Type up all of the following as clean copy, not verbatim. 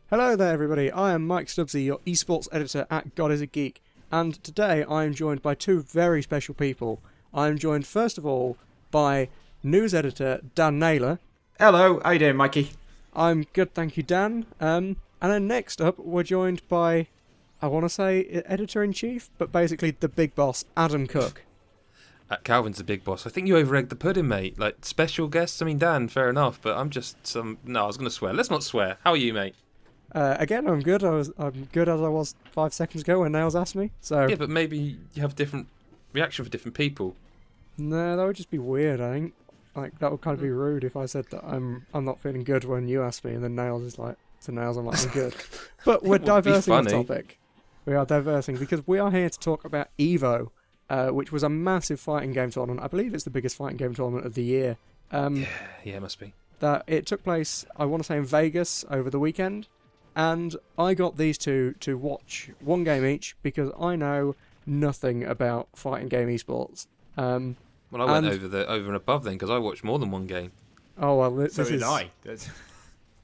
Hello there everybody, I am Mike Stubbsy, your esports editor at God is a Geek, and today I am joined by two very special people. I am joined first of all by news editor Dan Naylor. Hello, how you doing, Mikey? I'm good, thank you Dan. And then next up we're joined by, I want to say editor-in-chief, but basically the big boss, Adam Cook. Calvin's the big boss. I think you over-egged the pudding, mate. Like, special guests? I mean, Dan, fair enough, but I'm just some... No, I was going to swear. Let's not swear. How are you, mate? Again, I'm good. I'm good as I was 5 seconds ago when Nails asked me. So Yeah, but maybe you have different reaction for different people. no, that would just be weird. I think that would kind of be rude if I said that I'm not feeling good when you asked me, and then Nails is like to Nails I'm like I'm good. But we're diversing the topic. We are diversing because we are here to talk about EVO, which was a massive fighting game tournament. I believe it's the biggest fighting game tournament of the year. Yeah, it must be. That it took place, I want to say, in Vegas over the weekend. And I got these two to watch one game each because I know nothing about fighting game esports. Well, I went over and above then because I watched more than one game. Oh well, this So is. did I.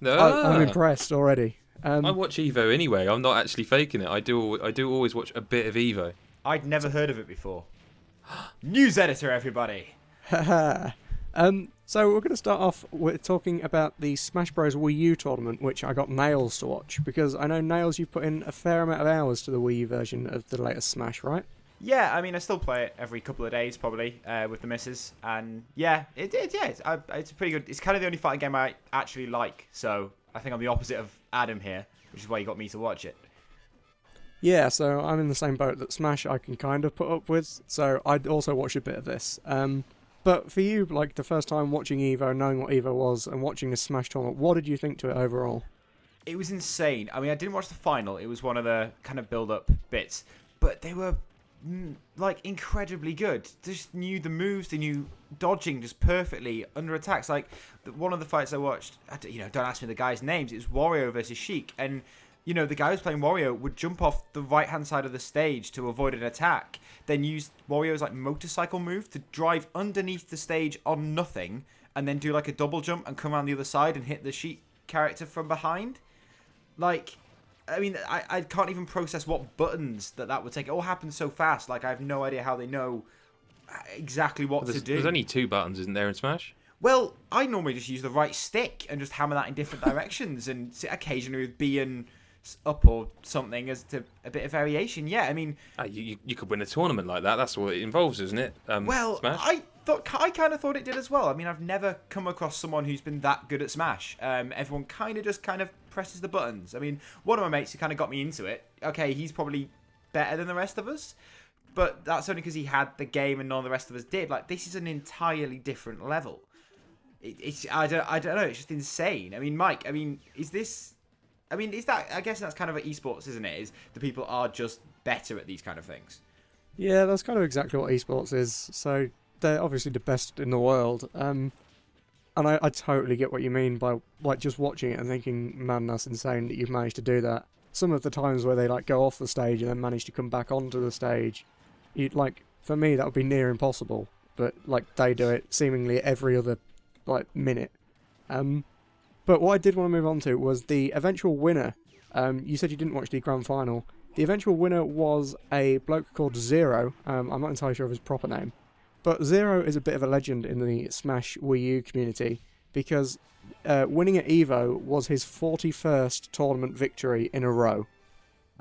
I'm impressed already. I watch EVO anyway. I'm not actually faking it. I do always watch a bit of EVO. I'd never heard of it before. News editor, everybody. So we're going to start off with talking about the Smash Bros. Wii U tournament, which I got Nails to watch, because I know, Nails, you've put in a fair amount of hours to the Wii U version of the latest Smash, right? Yeah, I mean, I still play it every couple of days, probably, with the missus. And yeah, it's pretty good. It's kind of the only fighting game I actually like. So I think I'm the opposite of Adam here, which is why you got me to watch it. Yeah, so I'm in the same boat that Smash I can kind of put up with, so I'd also watch a bit of this. But for you, like the first time watching EVO, knowing what EVO was, and watching the Smash tournament, what did you think to it overall? It was insane. I mean, I didn't watch the final. It was one of the kind of build-up bits. But they were, like, incredibly good. They just knew the moves. They knew dodging just perfectly under attacks. Like, one of the fights I watched, don't ask me the guys' names. It was Wario versus Sheik. And, the guy who's playing Wario would jump off the right-hand side of the stage to avoid an attack, then use Wario's like motorcycle move to drive underneath the stage on nothing, and then do like a double jump and come around the other side and hit the Sheik character from behind. Like, I mean, I can't even process what buttons that would take. It all happens so fast. Like, I have no idea how they know exactly what to do. There's only 2 buttons, isn't there, in Smash? Well, I normally just use the right stick and just hammer that in different directions, and occasionally with B and up or something as to a bit of variation. Yeah, I mean, you could win a tournament like that. That's what it involves, isn't it? Well, Smash? I kind of thought it did as well. I mean, I've never come across someone who's been that good at Smash. Everyone kind of presses the buttons. I mean, one of my mates who kind of got me into it. Okay, he's probably better than the rest of us, but that's only because he had the game and none of the rest of us did. Like, this is an entirely different level. I don't know. It's just insane. I mean, Mike. Is that? I guess that's kind of what esports, isn't it? Is the people are just better at these kind of things. Yeah, that's kind of exactly what esports is. So they're obviously the best in the world. And I totally get what you mean by like just watching it and thinking, man, that's insane that you've managed to do that. Some of the times where they like go off the stage and then manage to come back onto the stage, for me that would be near impossible. But like they do it seemingly every other minute. But what I did want to move on to was the eventual winner. You said you didn't watch the grand final. The eventual winner was a bloke called Zero. I'm not entirely sure of his proper name. But Zero is a bit of a legend in the Smash Wii U community because winning at EVO was his 41st tournament victory in a row.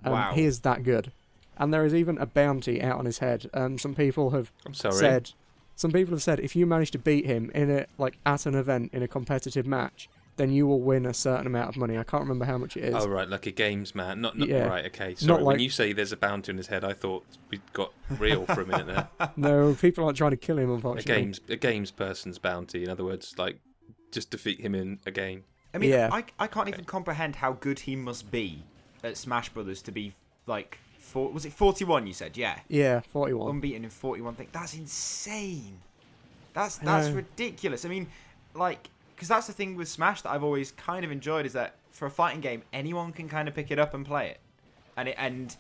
Wow. He is that good. And there is even a bounty out on his head. Some people have said if you manage to beat him at an event in a competitive match, then you will win a certain amount of money. I can't remember how much it is. Oh, right, like a games man. Not yeah. Right, okay. Sorry, when you say there's a bounty on his head, I thought we got real for a minute there. No, people aren't trying to kill him, unfortunately. A games person's bounty, in other words, like, just defeat him in a game. I mean, yeah. I can't even comprehend how good he must be at Smash Brothers to be, like, was it 41 you said? Yeah. Yeah, 41. Unbeaten in 41 thing. That's insane. That's ridiculous. I mean, like, because that's the thing with Smash that I've always kind of enjoyed is that for a fighting game, anyone can kind of pick it up and play it, and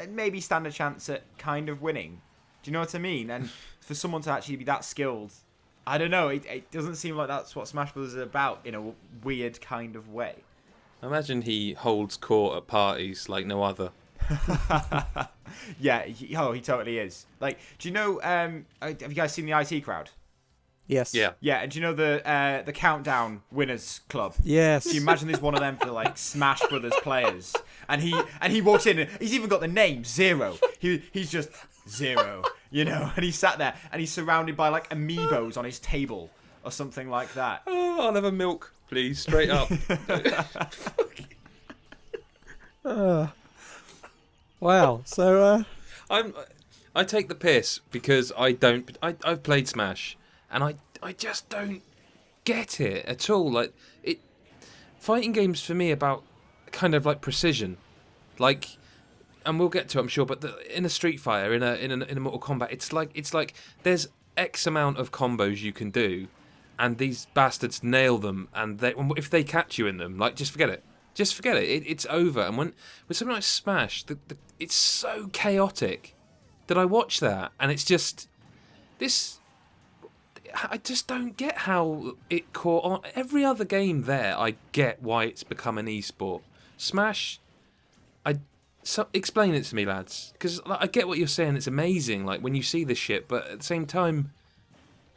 maybe stand a chance at kind of winning. Do you know what I mean? And for someone to actually be that skilled, I don't know. It doesn't seem like that's what Smash Bros. Is about in a weird kind of way. I imagine he holds court at parties like no other. Yeah, he totally is. Like, do you know? Have you guys seen the IT crowd? Yes. Yeah. Yeah, and do you know the countdown winners club? Yes. Do you imagine there's one of them for like Smash Brothers players, and he walks in and he's even got the name Zero. He's just Zero, you know, and he's sat there and he's surrounded by like amiibos on his table or something like that. Oh, I'll have a milk, please, straight up. Wow. So, I take the piss because I've played Smash and I just don't get it at all. Like fighting games for me about kind of like precision, like, and we'll get to it, I'm sure. But in a Street Fighter, in a Mortal Kombat, it's like there's X amount of combos you can do, and these bastards nail them, and if they catch you in them, like, just forget it. Just forget it. It's over. And when with something like Smash, it's so chaotic that I watch that, and it's just this. I just don't get how it caught on. Every other game there, I get why it's become an esport. Smash, explain it to me, lads, because I get what you're saying. It's amazing, like when you see this shit, but at the same time,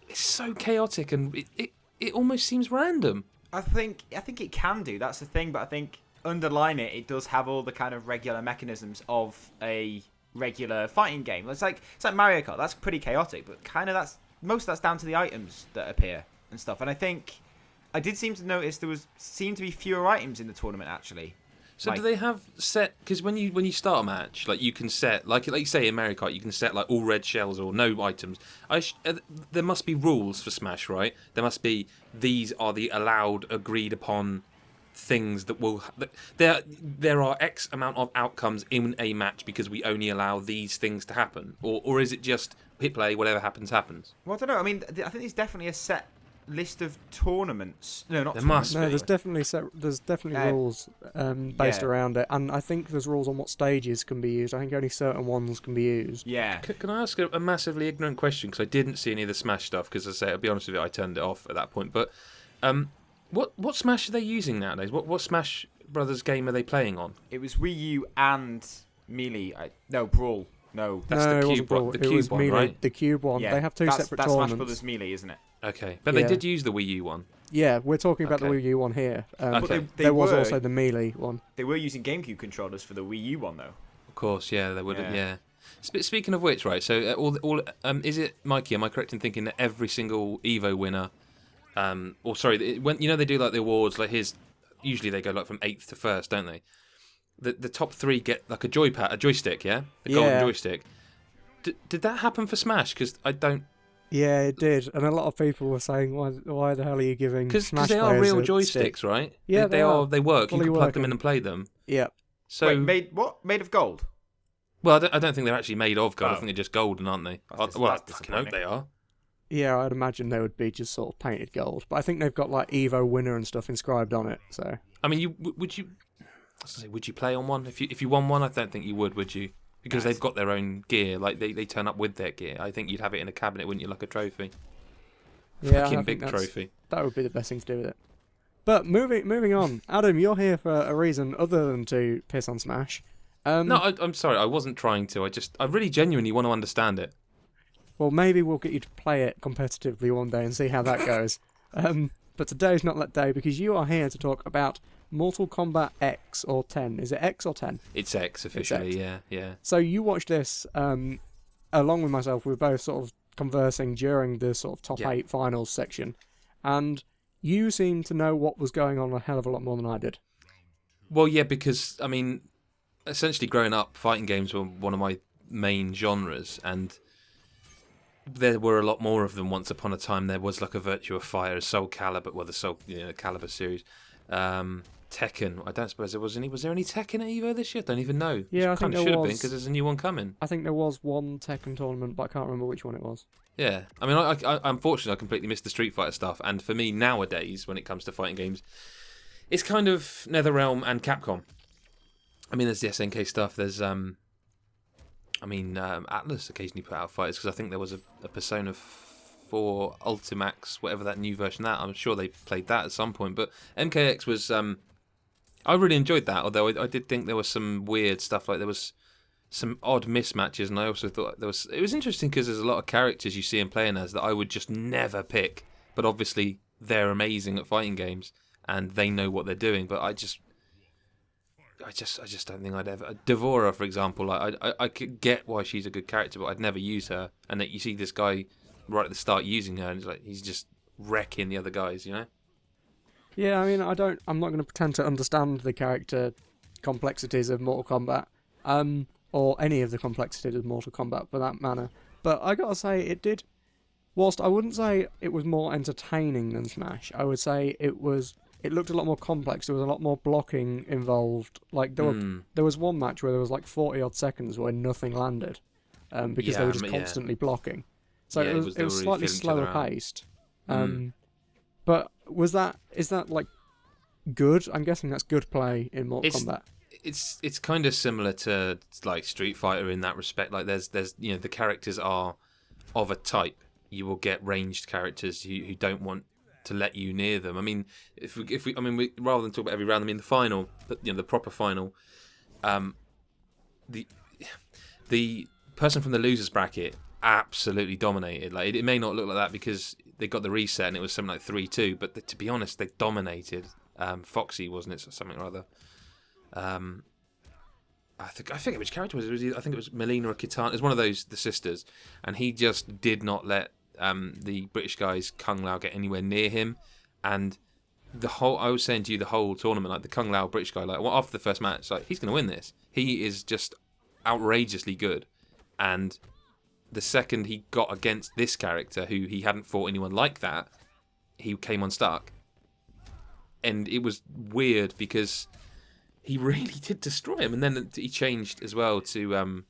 it's so chaotic and it almost seems random. I think it can do. That's the thing, but I think underlying it does have all the kind of regular mechanisms of a regular fighting game. It's like Mario Kart. That's pretty chaotic, but kind of most of that's down to the items that appear and stuff. And I think I did seem to notice there seemed to be fewer items in the tournament actually. So do they have set? Because when you start a match, like you can set like you say in Mario Kart, you can set like all red shells or no items. There must be rules for Smash, right? There must be these are the allowed, agreed upon things that will. There are X amount of outcomes in a match because we only allow these things to happen, or is it just hit play, whatever happens happens? Well, I don't know. I mean, I think there's definitely a set list of tournaments. No, not There tournaments. must no, be. there's definitely rules based around it, and I think there's rules on what stages can be used. I think only certain ones can be used. Yeah. Can I ask a massively ignorant question? Because I didn't see any of the Smash stuff. Because I'll be honest with you, I turned it off at that point. But what Smash are they using nowadays? What Smash Brothers game are they playing on? It was Wii U and Melee. No, Brawl. No. That's no, the it wasn't cube Brawl, one. The it cube was one, Melee, right? the cube one. Yeah, They have two separate that's tournaments. Smash Brothers Melee, isn't it? Okay, but Yeah. they did use the Wii U one. Yeah, we're talking about the Okay. Wii U one here. Okay. But they there was were- also the Melee one. They were using GameCube controllers for the Wii U one, though. Of course, yeah, they would have. Yeah. Yeah. Speaking of which, right? So is it Mikey? Am I correct in thinking that every single EVO winner, or sorry, when they do like the awards, like usually they go like from 8th to 1st, don't they? The top 3 get like a joystick, yeah, the golden joystick. Did that happen for Smash? Because I don't. Yeah, it did, and a lot of people were saying, "Why the hell are you giving?" Because Smash they are players real a joysticks, stick? right? Yeah, they are. They work. You Fully can plug them in working. and play them. Yeah. So Wait, made of gold? well, I don't think they're actually made of gold. Oh. I think they're just golden, aren't they? That's Well, I disappointing. fucking hope they are. Yeah, I'd imagine they would be just sort of painted gold, but I think they've got like EVO winner and stuff inscribed on it. So I mean, would you play on one if you won one? I don't think you would you? Because they've got their own gear. Like they turn up with their gear. I think you'd have it in a cabinet, wouldn't you? Like a trophy. yeah, Fucking I big think that's- trophy. That would be the best thing to do with it. But moving on, Adam, you're here for a reason other than to piss on Smash. No, I'm sorry. I wasn't trying to. I really genuinely want to understand it. Well, maybe we'll get you to play it competitively one day and see how that goes. But today's not that day because you are here to talk about Mortal Kombat X or 10. Is it X or 10? It's X officially. X. Yeah. So you watched this along with myself. We were both sort of conversing during the sort of top 8 finals section. And you seemed to know what was going on a hell of a lot more than I did. Well, yeah, because I mean, essentially, growing up, fighting games were one of my main genres, and there were a lot more of them. Once upon a time, there was like a Virtua Fighter, Soul Calibur, well, the Soul Calibur series, Tekken. I don't suppose there was any. Was there any Tekken at EVO this year? I don't even know. Yeah, I think there should have been was. because there's a new one coming. I think there was one Tekken tournament, but I can't remember which one it was. Yeah, I mean, I unfortunately I completely missed the Street Fighter stuff, and for me nowadays, when it comes to fighting games, it's kind of NetherRealm and Capcom. I mean, there's the SNK stuff. There's Atlas occasionally put out fighters because I think there was a Persona 4 Ultimax, whatever that new version that. I'm sure they played that at some point. But MKX was I really enjoyed that, although I did think there was some weird stuff, like there was some odd mismatches, and I also thought it was interesting because there's a lot of characters you see him playing as that I would just never pick, but obviously they're amazing at fighting games and they know what they're doing. But I just don't think I'd ever. Devora, for example, like I could get why she's a good character, but I'd never use her. And that you see this guy right at the start using her, and it's like he's just wrecking the other guys, you know? Yeah, I mean, I'm not going to pretend to understand the character complexities of Mortal Kombat, or any of the complexities of Mortal Kombat for that matter. But I gotta say, it did. Whilst I wouldn't say it was more entertaining than Smash, I would say it looked a lot more complex. There was a lot more blocking involved. Like there was one match where there was like 40 odd seconds where nothing landed, because they were just constantly blocking. So it was really slightly slower paced. But is that like good? I'm guessing that's good play in Mortal Kombat. It's kind of similar to like Street Fighter in that respect. Like there's the characters are of a type. You will get ranged characters who don't want to let you near them. I mean, if we rather than talk about every round, I mean the final, the proper final. The person from the losers bracket absolutely dominated. Like it may not look like that because they got the reset and it was something like 3-2, but to be honest, they dominated. Foxy, wasn't it, or something or other? I forget which character it was. I think it was Melina or Kitana. It was one of those, the sisters, and he just did not let the British guys Kung Lao get anywhere near him. And I was saying to you, the whole tournament, like the Kung Lao British guy, like after the first match, like he's going to win this. He is just outrageously good. And the second he got against this character, who he hadn't fought anyone like that, he came unstuck. And it was weird because he really did destroy him. And then he changed as well to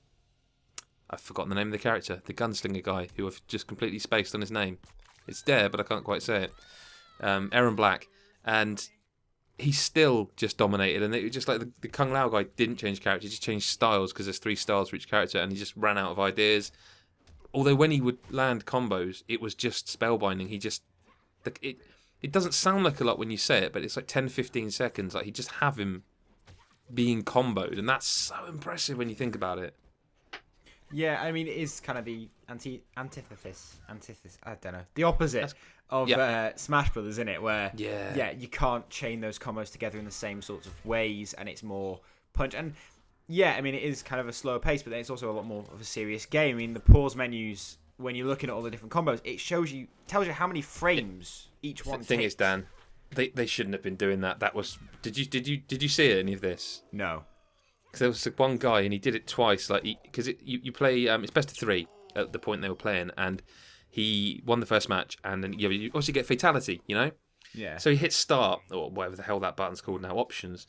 I've forgotten the name of the character, the gunslinger guy, who I've just completely spaced on his name. It's there, but I can't quite say it. Aaron Black. And he still just dominated. And it was just like the Kung Lao guy didn't change character, he just changed styles because there's 3 styles for each character, and he just ran out of ideas. Although when he would land combos, it was just spellbinding. It doesn't sound like a lot when you say it, but it's like 10-15 seconds. Like he'd just have him being comboed, and that's so impressive when you think about it. Yeah, I mean, it is kind of the antithesis, I don't know, the opposite of Smash Brothers, isn't it? Where, you can't chain those combos together in the same sorts of ways, and it's more punch. And, yeah, I mean, it is kind of a slower pace, but then it's also a lot more of a serious game. I mean, the pause menus, when you're looking at all the different combos, it tells you how many frames each one takes. The thing is, Dan, they shouldn't have been doing that. That was... Did you see any of this? No. Because there was one guy and he did it twice. Like because you play, it's best of 3 at the point they were playing, and he won the first match, and then you also get fatality, you know. Yeah. So he hits start or whatever the hell that button's called now, options.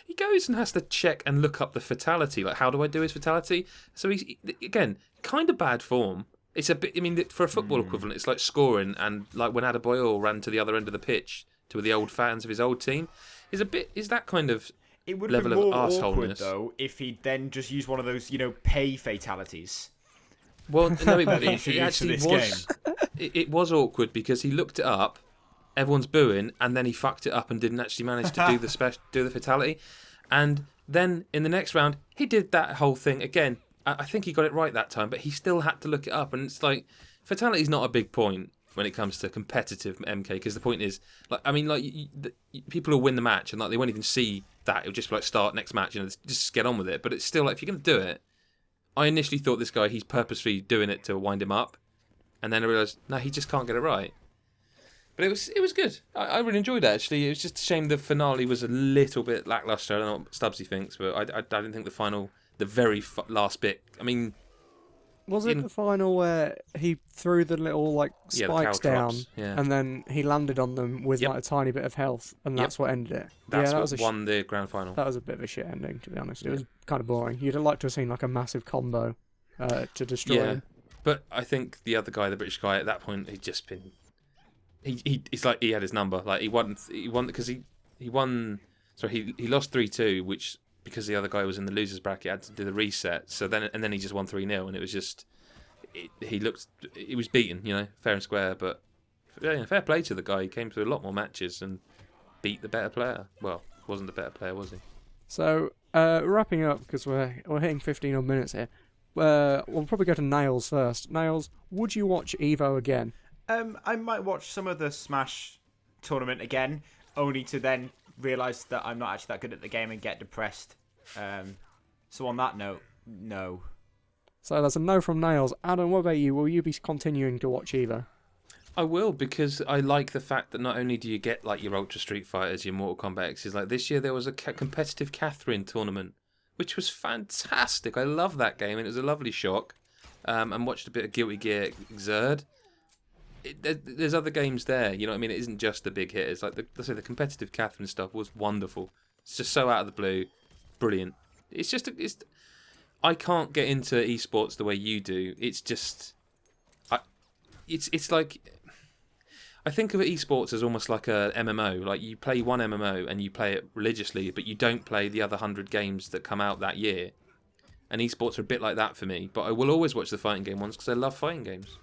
He goes and has to check and look up the fatality. Like, how do I do his fatality? So he's again kind of bad form. It's a bit. I mean, for a football equivalent, it's like scoring, and like when Adebayor ran to the other end of the pitch to the old fans of his old team. Is that kind of it would level have been more of awkward arseholeness though if he then just used one of those, pay fatalities. Well, no, it actually was. It was awkward because he looked it up. Everyone's booing, and then he fucked it up and didn't actually manage to do the fatality. And then in the next round, he did that whole thing again. I think he got it right that time, but he still had to look it up. And it's like, fatality's not a big point when it comes to competitive MK, because the point is, people will win the match and like they won't even see that. It'll just be like start next match, just get on with it. But it's still like, if you're going to do it, I initially thought this guy, he's purposely doing it to wind him up, and then I realised, no, he just can't get it right. But it was good. I really enjoyed it, actually. It was just a shame the finale was a little bit lacklustre. I don't know what Stubbsy thinks, but I didn't think the very last bit, I mean... Was it the final where he threw the little spikes down, and then he landed on them with like a tiny bit of health, and that's what ended it? That's what won the grand final. That was a bit of a shit ending, to be honest. It was kind of boring. You'd have liked to have seen like a massive combo to destroy him. But I think the other guy, the British guy, at that point, he'd just been... It's like he had his number. Like he won because he won. So he lost 3-2, which because the other guy was in the losers bracket, had to do the reset. So then he just won 3-0, and it was just he was beaten, fair and square. But fair play to the guy. He came through a lot more matches and beat the better player. Well, wasn't the better player, was he? So, wrapping up, because we're hitting 15 odd minutes here, we'll probably go to Nails first. Nails, would you watch EVO again? I might watch some of the Smash tournament again, only to then realise that I'm not actually that good at the game and get depressed. So on that note, no. So that's a no from Nails. Adam, what about you? Will you be continuing to watch EVO? I will, because I like the fact that not only do you get like your Ultra Street Fighters, your Mortal Kombat X's, like this year there was a competitive Catherine tournament, which was fantastic. I love that game, and it was a lovely shock. And watched a bit of Guilty Gear Xrd. There's other games there, you know what I mean? It isn't just the big hitters. Like let's say the competitive Catherine stuff was wonderful. It's just so out of the blue, brilliant. It's just I can't get into esports the way you do. It's just, it's like, I think of esports as almost like a MMO. Like you play one MMO and you play it religiously, but you don't play the other 100 games that come out that year. And esports are a bit like that for me. But I will always watch the fighting game ones because I love fighting games.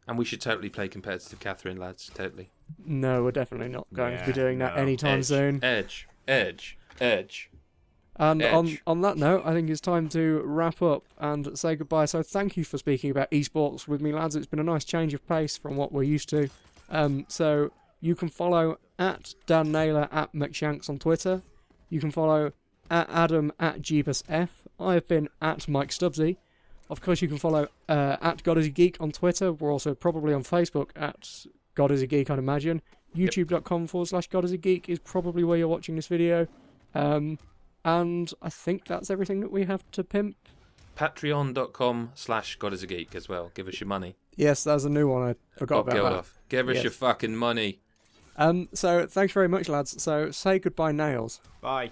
And we should totally play competitive Catherine, lads. Totally. No, we're definitely not going to be doing that anytime Edge, soon. Edge. And Edge. on that note, I think it's time to wrap up and say goodbye. So thank you for speaking about esports with me, lads. It's been a nice change of pace from what we're used to. So you can follow at Dan Naylor at McShanks on Twitter. You can follow at Adam at JeebusF. I have been at Mike Stubbsy. Of course, you can follow at God Is a Geek on Twitter. We're also probably on Facebook at God Is a Geek, I'd imagine. YouTube.com/God Is a Geek is probably where you're watching this video. And I think that's everything that we have to pimp. Patreon.com/GodIsAGeek as well. Give us your money. Yes, that's a new one. I forgot about that. Give us your fucking money. So thanks very much, lads. So say goodbye, Nails. Bye.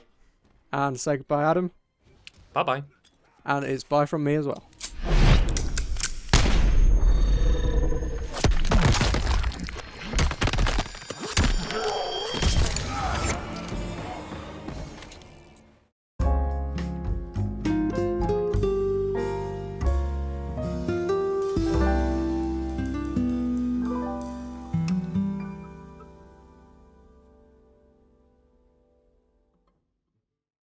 And say goodbye, Adam. Bye-bye. And it's bye from me as well.